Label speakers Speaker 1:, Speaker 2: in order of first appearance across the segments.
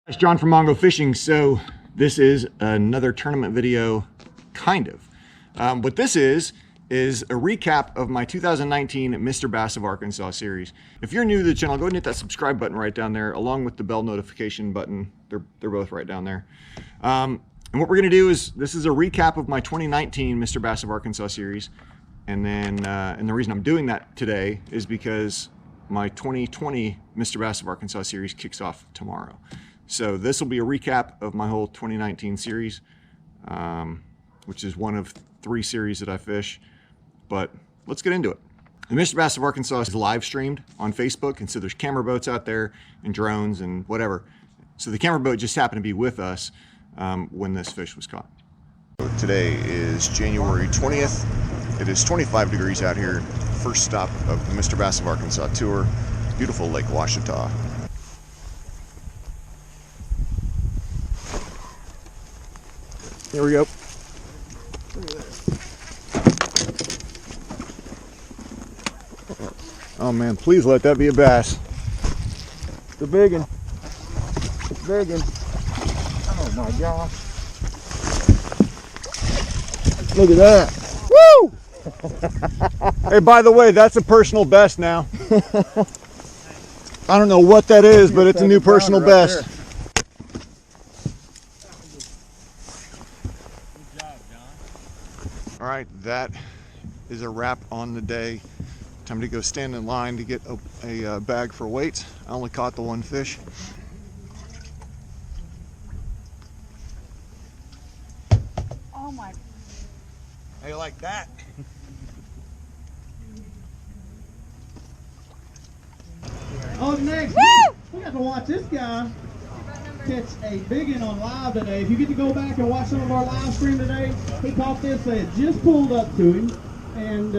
Speaker 1: It's John from Mongo Fishing. So this is another tournament video, kind of. What this is a recap of my 2019 Mr. Bass of Arkansas series. If you're new to the channel, go ahead and hit that subscribe button right down there, along with the bell notification button. They're both right down there. And what we're gonna do is, this is a recap of my 2019 Mr. Bass of Arkansas series. And then, and the reason I'm doing that today is because my 2020 Mr. Bass of Arkansas series kicks off tomorrow. So this will be a recap of my whole 2019 series, which is one of 3 series that I fish, but let's get into it. The Mr. Bass of Arkansas is live streamed on Facebook, and so there's camera boats out there and drones and whatever. So the camera boat just happened to be with us when this fish was caught. Today is January 20th. It is 25 degrees out here. First stop of the Mr. Bass of Arkansas tour, beautiful Lake Ouachita. Here we go. Look at this. Oh man, please let that be a bass. It's a big one. It's a big one. Oh my gosh. Look at that. Woo! Hey, by the way, that's a personal best now. I don't know what that is, but it's a new personal best. All right, that is a wrap on the day. Time to go stand in line to get a bag for weights. I only caught the one fish.
Speaker 2: Oh my.
Speaker 1: How you like that?
Speaker 3: Oh, next, we got to watch this guy catch a big one on live today. If you get to go back and watch some of our live stream today, he caught this. They had just pulled up to him, and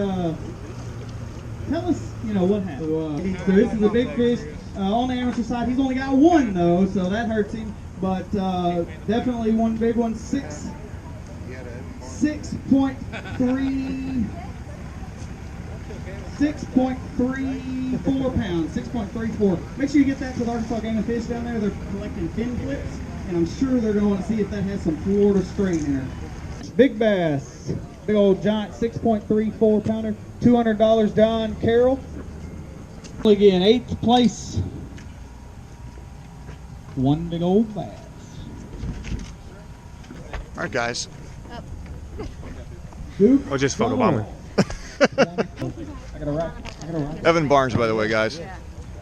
Speaker 3: tell us, what happened. So this is a big fish on the amateur side. He's only got one though, so that hurts him. But definitely one big one. 6.34 pounds, 6.34. Make sure you get that to the Arkansas Game and Fish down there. They're collecting fin clips, and I'm sure they're going to want to see if that has some Florida strain in her. Big bass, big old giant 6.34 pounder, $200, John Carroll. Again, 8th place. One big old bass.
Speaker 1: All right, guys.
Speaker 4: Or just photo bombing.
Speaker 1: Evan Barnes, by the way, guys.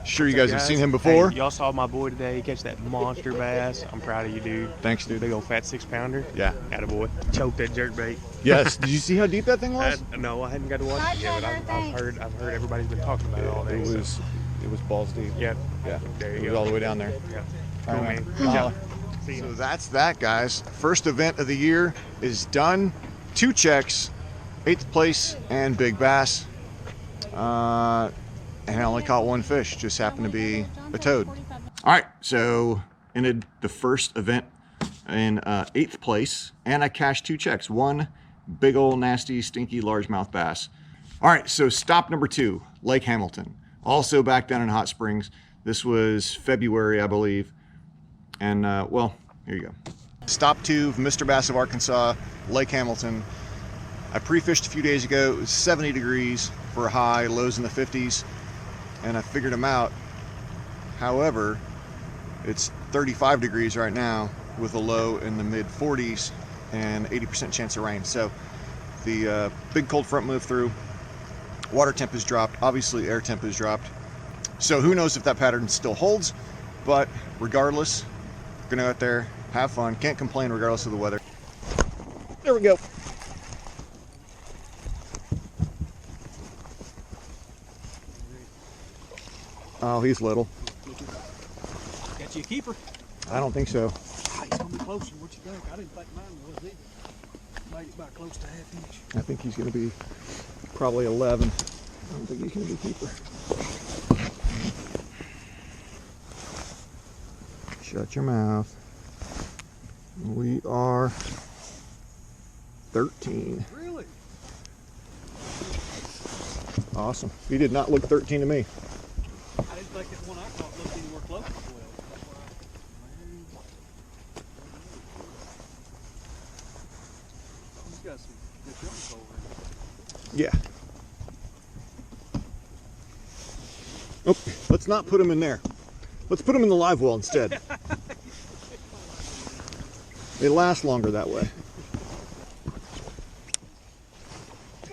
Speaker 1: Sure you guys have seen him before.
Speaker 4: Hey, y'all saw my boy today catch that monster bass. I'm proud of you, dude.
Speaker 1: Thanks, dude.
Speaker 4: Big old fat 6-pounder.
Speaker 1: Yeah.
Speaker 4: Attaboy. Choked that jerkbait.
Speaker 1: Yes. Did you see how deep that thing was?
Speaker 4: No, I hadn't got to watch it yet, but I've heard everybody's been talking about it all day.
Speaker 1: It was balls deep.
Speaker 4: Yeah.
Speaker 1: Yeah.
Speaker 4: There
Speaker 1: It
Speaker 4: you
Speaker 1: was
Speaker 4: go.
Speaker 1: all the way down there.
Speaker 4: Yeah.
Speaker 1: All
Speaker 4: Cool,
Speaker 1: right,
Speaker 4: man.
Speaker 1: man.
Speaker 4: Good job. See
Speaker 1: So
Speaker 4: you.
Speaker 1: that's that, guys. First event of the year is done. 2 checks, 8th place and big bass. And I only caught one fish, just happened to be a toad. All right, so ended the first event in 8th place, and I cashed 2 checks. One big old nasty stinky largemouth bass. All right, so stop number 2, Lake Hamilton, also back down in Hot Springs. This was February, I believe, and well, here you go. Stop 2 of Mr. Bass of Arkansas, Lake Hamilton. I pre-fished a few days ago. It was 70 degrees for a high, lows in the 50s, and I figured them out. However, it's 35 degrees right now with a low in the mid 40s and 80% chance of rain. So the big cold front moved through, water temp has dropped, obviously air temp has dropped. So who knows if that pattern still holds, but regardless, we're gonna go out there, have fun, can't complain regardless of the weather. There we go. Oh, he's little.
Speaker 3: Got you a keeper?
Speaker 1: I don't think so.
Speaker 3: He's going to be closer. What you think? I didn't think mine was either. Made it about close to ½ inch.
Speaker 1: I think he's going to be probably 11. I don't think he's going to be a keeper. Shut your mouth. We are 13.
Speaker 3: Really?
Speaker 1: Awesome. He did not look 13 to me.
Speaker 3: I didn't think that one I caught looked anywhere close to 12.
Speaker 4: got some good jumps over.
Speaker 1: Yeah. Oh, let's not put them in there. Let's put them in the live well instead. They last longer that way.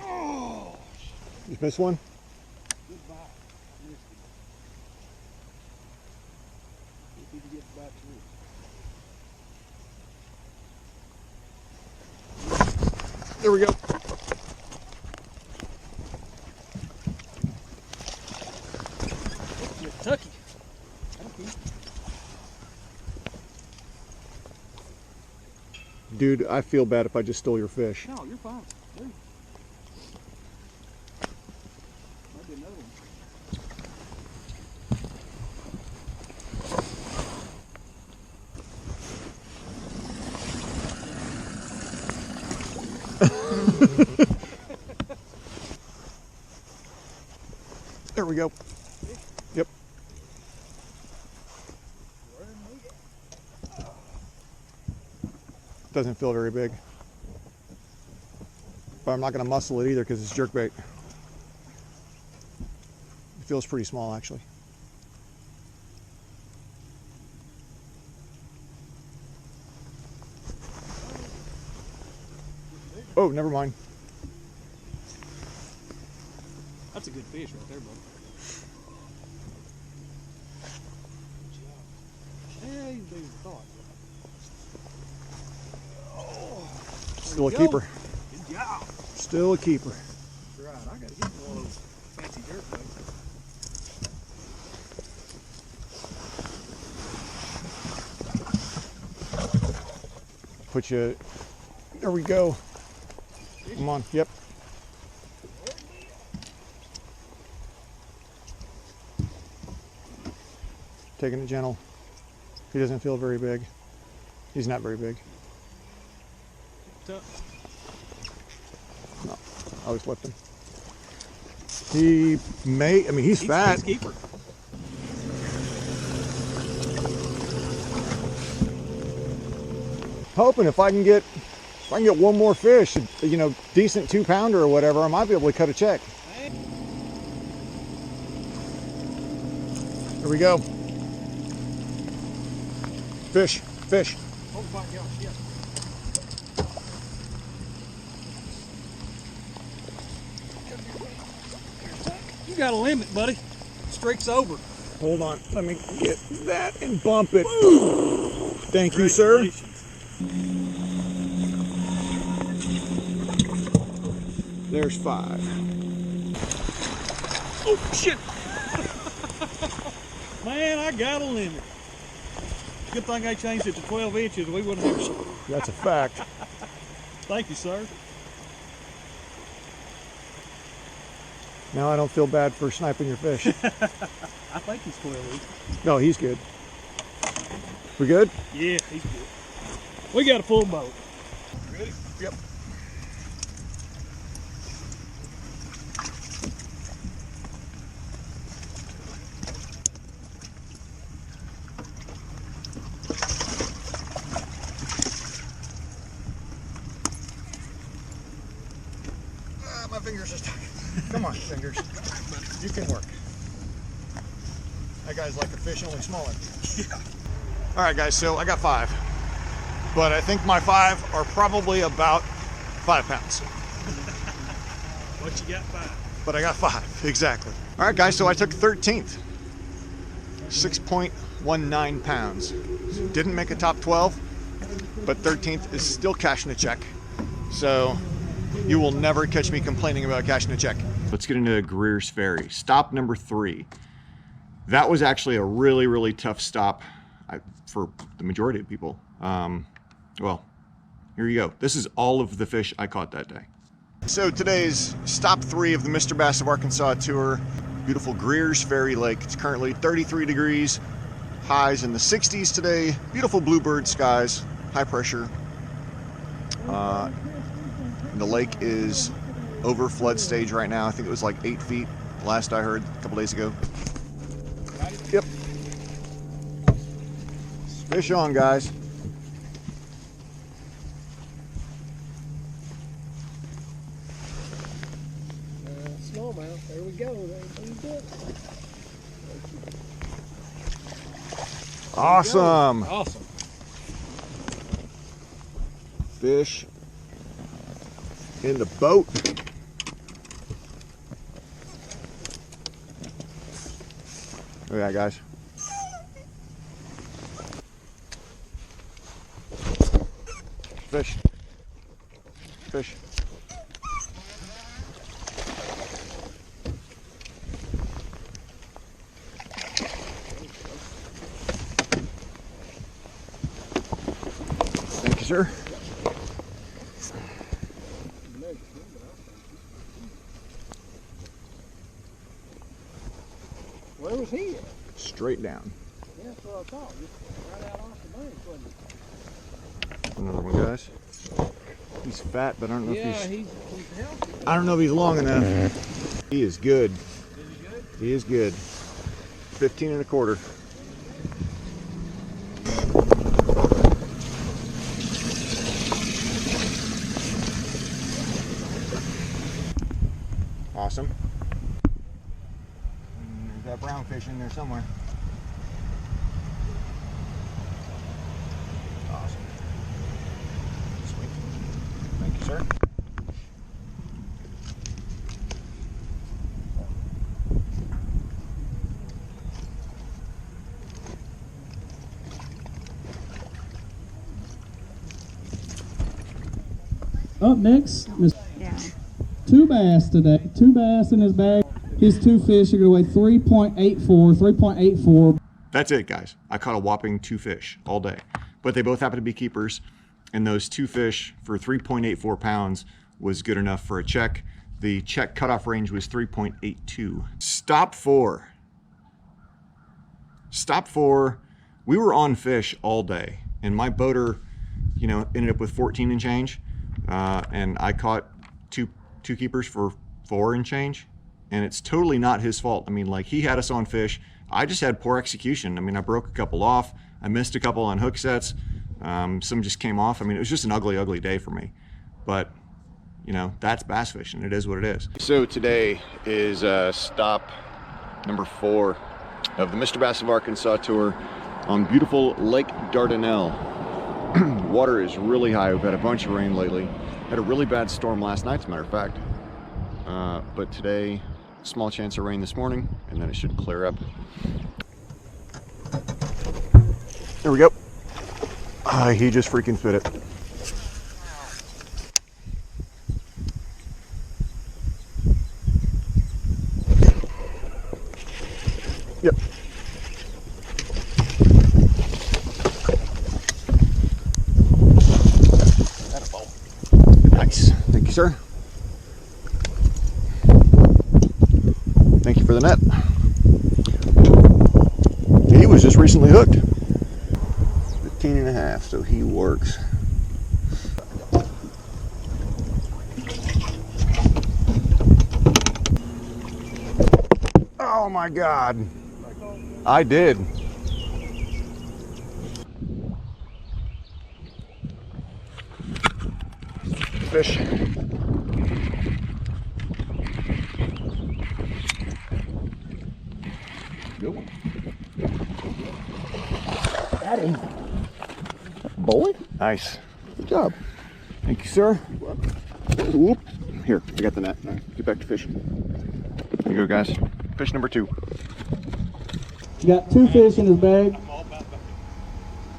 Speaker 4: Oh,
Speaker 1: You missed one?
Speaker 4: goodbye. Missed him. If he can get back to it.
Speaker 1: There we go.
Speaker 4: Kentucky.
Speaker 1: Dude, I feel bad if I just stole your fish.
Speaker 4: No, you're fine. Dude. Might be another one.
Speaker 1: There we go. Yep. Doesn't feel very big. But I'm not going to muscle it either because it's jerkbait. It feels pretty small actually. Oh, never mind.
Speaker 4: That's a good fish right there, bud. Yeah, he's big as I thought.
Speaker 1: Still a
Speaker 4: There you go.
Speaker 1: keeper.
Speaker 4: Good job.
Speaker 1: Still a keeper.
Speaker 4: That's right. I gotta get one of those fancy jerkbaits.
Speaker 1: Put you. There we go. Come on. Yep. Taking it gentle. He doesn't feel very big. He's not very big.
Speaker 4: Tough.
Speaker 1: No, I was lifting. He may. I mean, he's fat.
Speaker 4: He's keeper.
Speaker 1: Hoping if I can get one more fish, you know, decent 2-pounder or whatever, I might be able to cut a check. There we go. Fish, fish.
Speaker 4: Oh my gosh, yeah. You got a limit, buddy. Streak's over.
Speaker 1: Hold on, let me get that and bump it. Thank you, sir. There's 5.
Speaker 4: Oh shit! Man, I got a limit. Good thing I changed it to 12 inches. We wouldn't have.
Speaker 1: That's a fact.
Speaker 4: Thank you, sir.
Speaker 1: Now I don't feel bad for sniping your fish.
Speaker 4: I think he's 12 inches.
Speaker 1: No, he's good. We good?
Speaker 4: Yeah, he's good. We got a full boat.
Speaker 1: Ready? Yep. My fingers are stuck. Come on, fingers. You can work. That guy's like a fish, only smaller. All right, guys, so I got 5. But I think my 5 are probably about 5 pounds.
Speaker 4: What you got? 5.
Speaker 1: But I got 5, exactly. All right, guys, so I took 13th. 6.19 pounds. Didn't make a top 12, but 13th is still cashing a check. So you will never catch me complaining about cashing a check. Let's get into Greers Ferry. Stop number 3. That was actually a really, really tough stop for the majority of people. Well, here you go. This is all of the fish I caught that day. So today's stop 3 of the Mr. Bass of Arkansas tour. Beautiful Greers Ferry Lake. It's currently 33 degrees. Highs in the 60s today. Beautiful bluebird skies. High pressure. The lake is over flood stage right now. I think it was like 8 feet last I heard a couple days ago. Yep. Fish on, guys. Awesome.
Speaker 4: Awesome.
Speaker 1: Fish in the boat. Look at that, guys. Fish. Fish. Thank you, sir.
Speaker 4: Where was he at?
Speaker 1: Straight down.
Speaker 4: Yeah, that's what I thought. Just right out off the bank, wasn't it?
Speaker 1: Another one, guys. He's fat, but I don't know
Speaker 4: Yeah,
Speaker 1: if
Speaker 4: he's healthy.
Speaker 1: I don't know if he's long enough. He is good.
Speaker 4: Is he good?
Speaker 1: He is good. 15 and a quarter. Awesome. There's that brown fish in there somewhere. Awesome. Sweet. Thank you, sir.
Speaker 3: Up next,
Speaker 2: Yeah.
Speaker 3: 2 bass today. 2 bass in his bag. His 2 fish are going to weigh 3.84.
Speaker 1: That's it, guys. I caught a whopping 2 fish all day, but they both happen to be keepers, and those 2 fish for 3.84 pounds was good enough for a check. The check cutoff range was 3.82. Stop 4. Stop 4. We were on fish all day, and my boater, ended up with 14 and change, and I caught two keepers for 4 and change, and it's totally not his fault. I mean, like, he had us on fish. I just had poor execution. I mean, I broke a couple off. I missed a couple on hook sets. Some just came off. I mean, it was just an ugly, ugly day for me. But, that's bass fishing. It is what it is. So today is stop number 4 of the Mr. Bass of Arkansas tour on beautiful Lake Dardanelle. Water is really high. We've had a bunch of rain lately. Had a really bad storm last night, as a matter of fact. But today, small chance of rain this morning, and then it should clear up. There we go. He just freaking fit it. Yep. That's a ball. Nice. Thank you, sir. Thank you for the net. He was just recently hooked. 15 and a half, so he works. Oh my God. I did. Fish. Good one. Got him. Boy. Nice. Good job. Thank you, sir. Whoop. Here, I got the net. All right, get back to fishing. Here you go, guys. Fish number 2.
Speaker 3: He got 2 fish in his bag.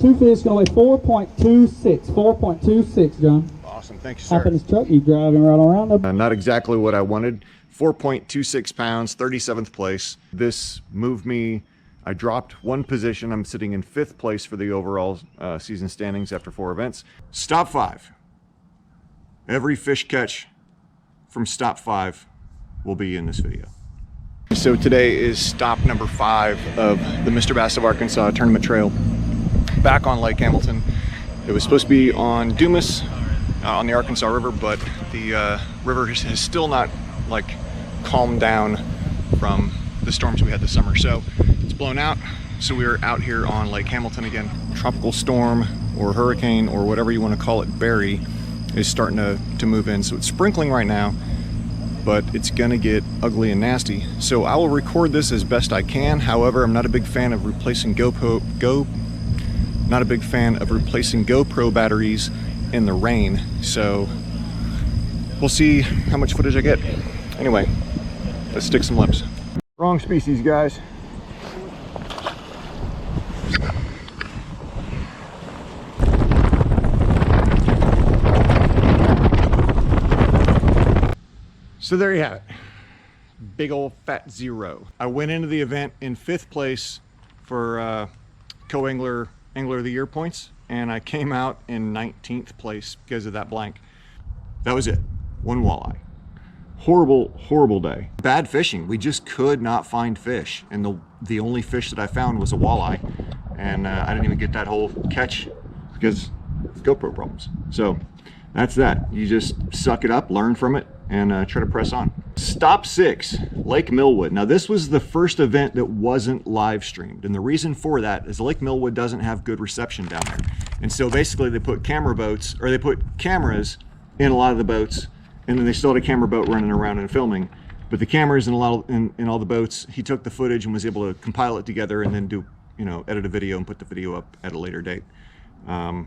Speaker 3: 2 fish going to weigh 4.26. 4.26, John.
Speaker 1: Awesome. Thank you,
Speaker 3: Hop
Speaker 1: sir.
Speaker 3: in his truck. He's driving right around.
Speaker 1: Not exactly what I wanted. 4.26 pounds, 37th place. This moved me. I dropped 1 position. I'm sitting in 5th place for the overall season standings after 4 events. Stop 5. Every fish catch from stop 5 will be in this video. So today is stop number 5 of the Mr. Bass of Arkansas tournament trail back on Lake Hamilton. It was supposed to be on Dumas on the Arkansas River, but the river has still not calmed down from the storms we had this summer. So it's blown out. So we're out here on Lake Hamilton again. Tropical storm or hurricane or whatever you want to call it, Barry, is starting to move in. So it's sprinkling right now, but it's gonna get ugly and nasty. So I will record this as best I can. However, I'm not a big fan of replacing GoPro Not a big fan of replacing GoPro batteries in the rain, so we'll see how much footage I get. Anyway, let's stick some lips. Wrong species, guys. So there you have it. Big old fat 0. I went into the event in 5th place for co-angler Angler of the Year points, and I came out in 19th place because of that blank. That was it. 1 walleye. Horrible, horrible day. Bad fishing. We just could not find fish, and the only fish that I found was a walleye, and I didn't even get that whole catch because of GoPro problems. So that's that. You just suck it up, learn from it, and try to press on. Stop 6, Lake Millwood. Now this was the first event that wasn't live streamed, and the reason for that is Lake Millwood doesn't have good reception down there. And so basically they put camera boats, or they put cameras in a lot of the boats, and then they still had a camera boat running around and filming. But the cameras in all the boats, he took the footage and was able to compile it together and then do, edit a video and put the video up at a later date. So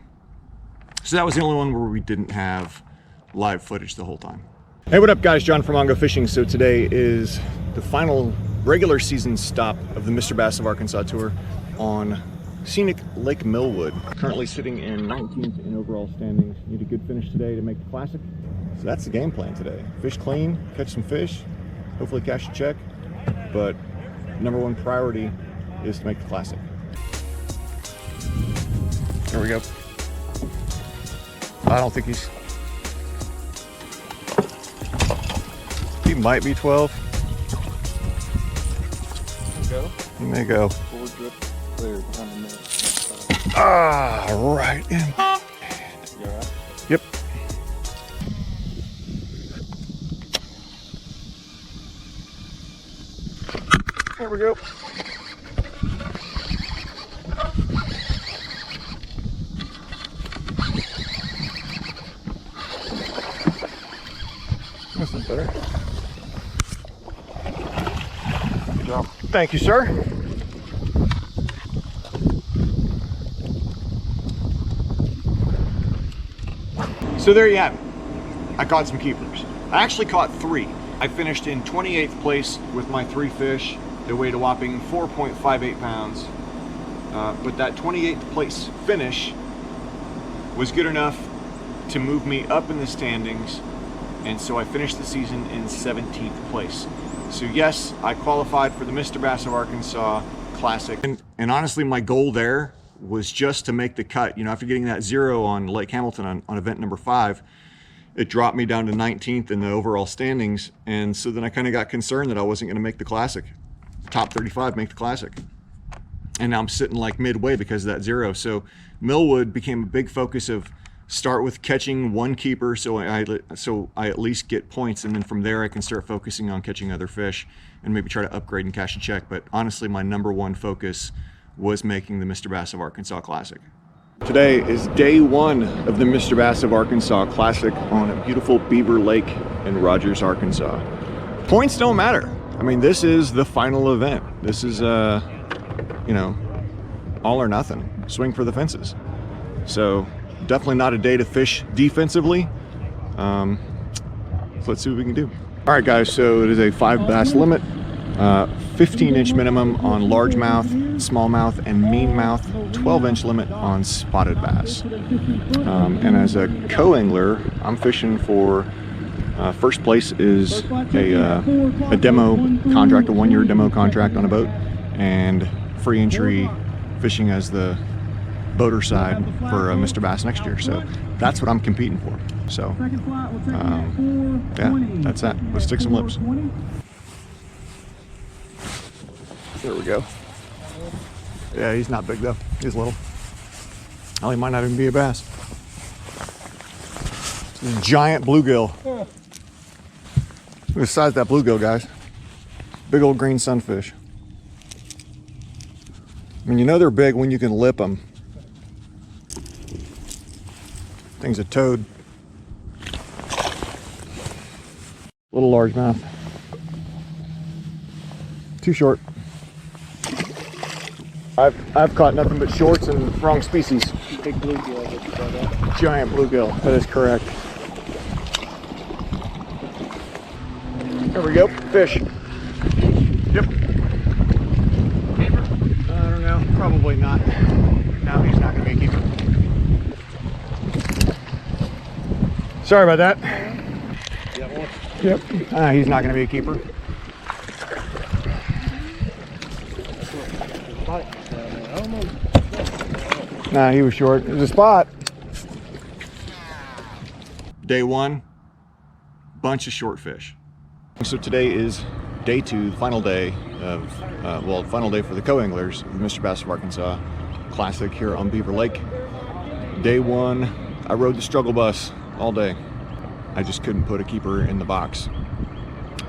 Speaker 1: that was the only one where we didn't have live footage the whole time. Hey, what up guys? John from Ongo Fishing. So today is the final regular season stop of the Mr. Bass of Arkansas tour on scenic Lake Millwood. Currently sitting in 19th in overall standings. Need a good finish today to make the classic. So that's the game plan today. Fish clean, catch some fish, hopefully cash a check, but #1 priority is to make the classic. There we go. I don't think he might be 12.
Speaker 4: Go.
Speaker 1: He may go.
Speaker 4: Forward grip there behind the net.
Speaker 1: Ah, right in.
Speaker 4: You all right?
Speaker 1: Yep. There we go. This is better. Good job. Thank you, sir. So there you have it. I caught some keepers. I actually caught 3. I finished in 28th place with my 3 fish. They weighed a whopping 4.58 pounds. But that 28th place finish was good enough to move me up in the standings, and so I finished the season in 17th place. So yes, I qualified for the Mr. Bass of Arkansas Classic. And honestly, my goal there was just to make the cut. After getting that 0 on Lake Hamilton on event number 5, it dropped me down to 19th in the overall standings, and so then I kind of got concerned that I wasn't going to make the Classic. Top 35 make the Classic. And now I'm sitting like midway because of that 0. So Millwood became a big focus of start with catching 1 keeper so I at least get points, and then from there I can start focusing on catching other fish and maybe try to upgrade and cash a check. But honestly, my #1 focus was making the Mr. Bass of Arkansas Classic. Today is day 1 of the Mr. Bass of Arkansas Classic on a beautiful Beaver Lake in Rogers, Arkansas. Points don't matter. I mean, this is the final event. This is, all or nothing. Swing for the fences. So definitely not a day to fish defensively. So let's see what we can do. All right, guys, so it is a 5 bass limit. 15-inch minimum on largemouth, smallmouth, and meanmouth. 12-inch limit on spotted bass. And as a co-angler, I'm fishing for first place is a demo contract, a 1-year demo contract on a boat, and free entry fishing as the boater side for Mr. Bass next year. So that's what I'm competing for. So yeah, that's that. Let's stick some lips. There we go. Yeah, he's not big though. He's little. Oh, he might not even be a bass. It's a giant bluegill. Look at the size of that bluegill, guys. Big old green sunfish. I mean, they're big when you can lip them. Thing's a toad. Little largemouth. Too short. I've caught nothing but shorts and wrong species.
Speaker 4: Big bluegill, I guess you call that.
Speaker 1: Giant bluegill, that is correct. There we go, fish. Yep. I don't know, probably not. No, he's not gonna be a keeper. Sorry about that. Yep. He's not gonna be a keeper. Nah, he was short. There's a spot. Day one, bunch of short fish. So today is day two, final day of, final day for the co-anglers of the Mr. Bass of Arkansas Classic here on Beaver Lake. Day one, I rode the struggle bus all day. I just couldn't put a keeper in the box.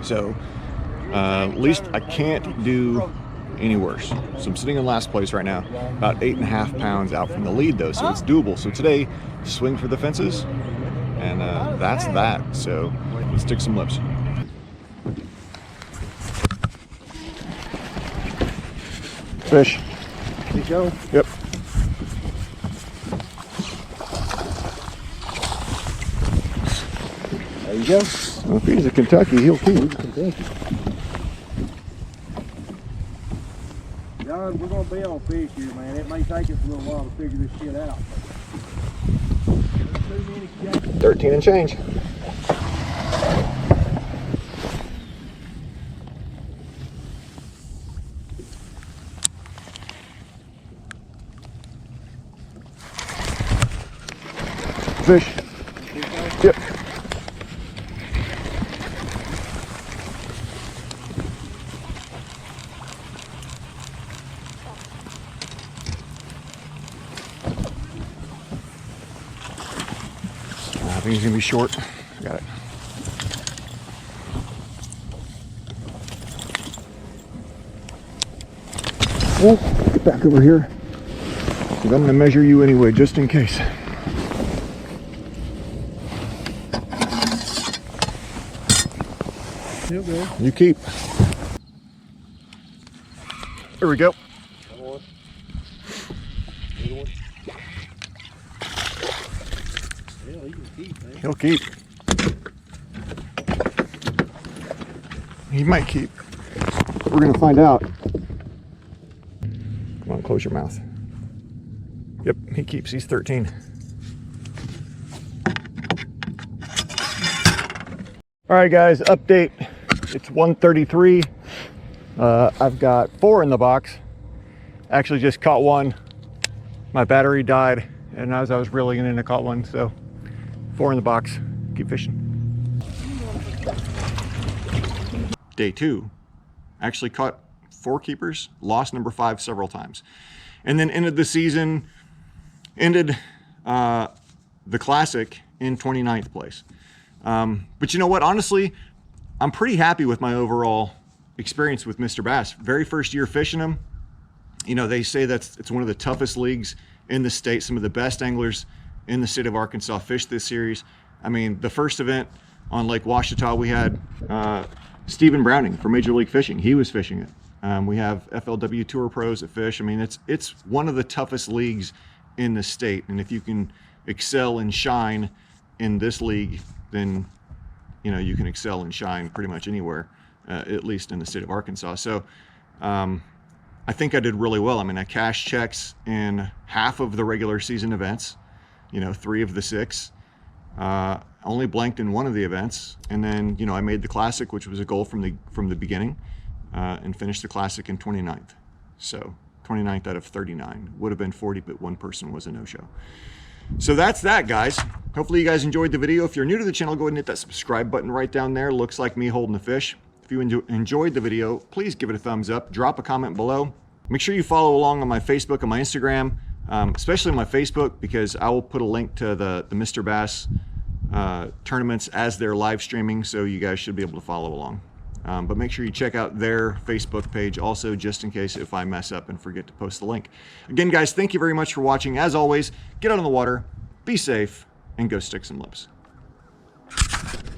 Speaker 1: So, at least I can't do any worse. So I'm sitting in last place right now, about 8.5 pounds out from the lead though, so it's doable. So today, swing for the fences, and that's that. So let's stick some lips. Fish.
Speaker 4: There you go.
Speaker 1: Yep.
Speaker 4: There you go.
Speaker 1: Well, if he's a Kentucky, he'll keep.
Speaker 4: Kentucky. John, we're going to be on fish here, man. It may take us a little while to figure this shit out.
Speaker 1: 13 and change. Fish. Yep. I think he's gonna be short. Got it. Well, get back over here. 'Cause I'm gonna measure you anyway, just in case. You keep. There we go. He'll keep. He might keep. We're gonna find out. Come on, close your mouth. Yep, he keeps. He's 13. All right, guys, update. It's 1:33. I've got 4 in the box. Actually just caught one. My battery died, and as I was reeling it in, I caught one. So 4 in the box. Keep fishing. Day 2. Actually caught 4 keepers. Lost number 5 several times. And then ended the season, ended the Classic in 29th place. But you know what? Honestly, I'm pretty happy with my overall experience with Mr. Bass. Very first year fishing him. You know, they say it's one of the toughest leagues in the state. Some of the best anglers in the state of Arkansas fish this series. I mean, the first event on Lake Ouachita, we had Stephen Browning from Major League Fishing. He was fishing it. We have FLW Tour pros that fish. I mean, it's one of the toughest leagues in the state. And if you can excel and shine in this league, then you know you can excel and shine pretty much anywhere, at least in the state of Arkansas. So I think I did really well. I mean, I cashed checks in half of the regular season events, you know, 3 of the 6. Only blanked in 1 of the events, and then you know I made the Classic, which was a goal from the beginning, and finished the Classic in 29th. So 29th out of 39. Would have been 40, but 1 person was a no-show. So that's that, guys. Hopefully you guys enjoyed the video. If you're new to the channel, go ahead and hit that subscribe button right down there. Looks like me holding the fish. If you enjoyed the video, please give it a thumbs up. Drop a comment below. Make sure you follow along on my Facebook and my Instagram, especially my Facebook, because I will put a link to the Mr. Bass tournaments as they're live streaming, so you guys should be able to follow along. But make sure you check out their Facebook page also, just in case if I mess up and forget to post the link. Again, guys, thank you very much for watching. As always, get out on the water, be safe, and go stick some lips.